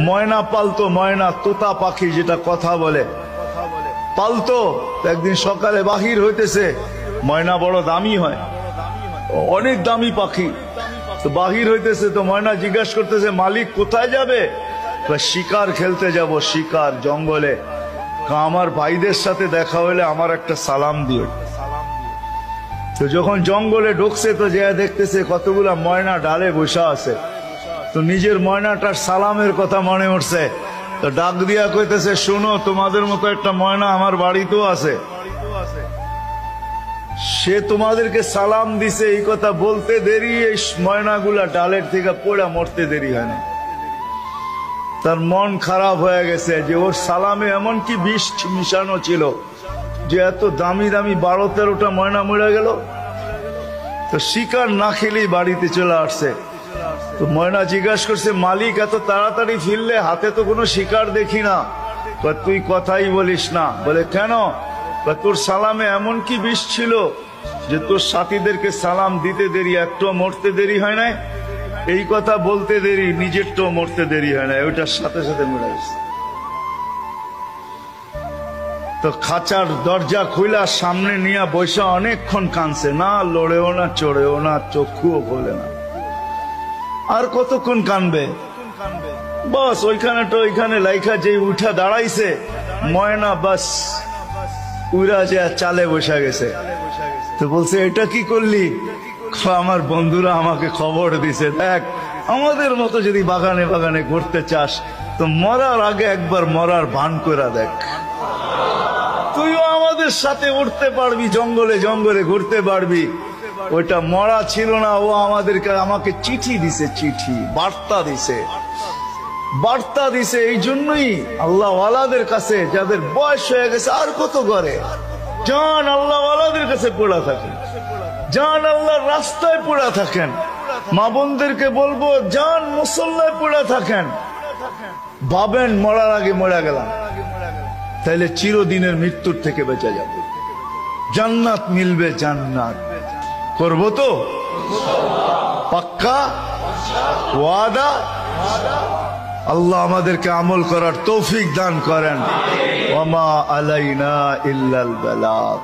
ময়না পালতো, ময়না তোতা পাখি যেটা কথা বলে পালতো। একদিন সকালে বাহির হইতেছে, ময়না বড় দামি হয়, অনেক দামি পাখি। তো বাহির হইতেছে, তো ময়না জিজ্ঞাসা করতেছে মালিক কোথায় যাবে? শিকার খেলতে যাব, শিকার জঙ্গলে। আমার ভাইদের সাথে দেখা হলে আমার একটা সালাম দিও। তো যখন জঙ্গলে ঢুকছে তো যে দেখতেছে কতগুলা ময়না ডালে বসা আছে। তো নিজের ময়নাটার সালামের কথা মনে উঠছে, তো ডাক দিয়া কইতেছে শুনো, তোমাদের মতো একটা ময়না আমার বাড়িতেও আছে, সে তোমাদেরকে সালাম দিছে। এই কথা বলতে দেরি এই ময়নাগুলা ডালের থেকে পড়া মরতে দেরি হয় না। তার মন খারাপ হয়ে গেছে যে ওর সালামে এমন কি বিষ মিশানো ছিল যে এত দামি দামি 12-13টা ময়না মরে গেল। তো শিকার না খেলেই বাড়িতে চলে আসছে। তো ময়না জিজ্ঞাসা করছে মালিক এত তাড়াতাড়ি ফিরলে, হাতে তো কোনো শিকার দেখি না। তুই কথাই বলিস না। বলে কেন? তোর সালামে এমন কি বিষ ছিল যে তোর সাথীদেরকে সালাম দিতে দেরি, একটু মরতে দেরি হয় নাই। এই কথা বলতে দেরি, নিজেরটাও মরতে দেরি হয় না, ওইটার সাথে সাথে মরে গেছে। তো খাঁচার দরজা খুইলা সামনে নিয়ে বৈশা অনেকক্ষণ কাঁদছে, না লড়েও না চড়েও না, চক্ষুও খোলে না। আর কতক্ষণ কানবে? বাস ওইখানে লাইখা যে উঠা দাঁড়াইছে ময়না, বাস উড়া যে চালে বসা গেছে। তো বলছে এটা কি করলি? আমার বন্ধুরা আমাকে খবর দিছে, দেখ আমাদের মতো যদি বাগানে বাগানে ঘুরতে চাস তো মরার আগে একবার মরার ভান করে দেখ, তুইও আমাদের সাথে উঠতে পারবি, জঙ্গলে জঙ্গলে ঘুরতে পারবি। ওইটা মরা ছিল না, ও আমাকে চিঠি দিছে, চিঠি বার্তা দিছে। এই জন্যই আল্লাহ ওয়ালাদের কাছে, যাদের বয়স হয়ে গেছে আর কত করে, জান আল্লাহ ওয়ালাদের কাছে পড়া থাকেন, জান আল্লাহর রাস্তায় পড়া থাকেন। মা বোনদেরকে বলবো জান মুসল্লায় পড়া থাকেন। ভাবেন মরার আগে মরে গেলাম, তাইলে চিরদিনের মৃত্যুর থেকে বেঁচে যাব, জান্নাত মিলবে। জান্নাত করবো তো পাক্কা ওয়াদা? আল্লাহ আমাদেরকে আমল করার তৌফিক দান করেন। ওয়া মা আলাইনা ইল্লাল বালাগ।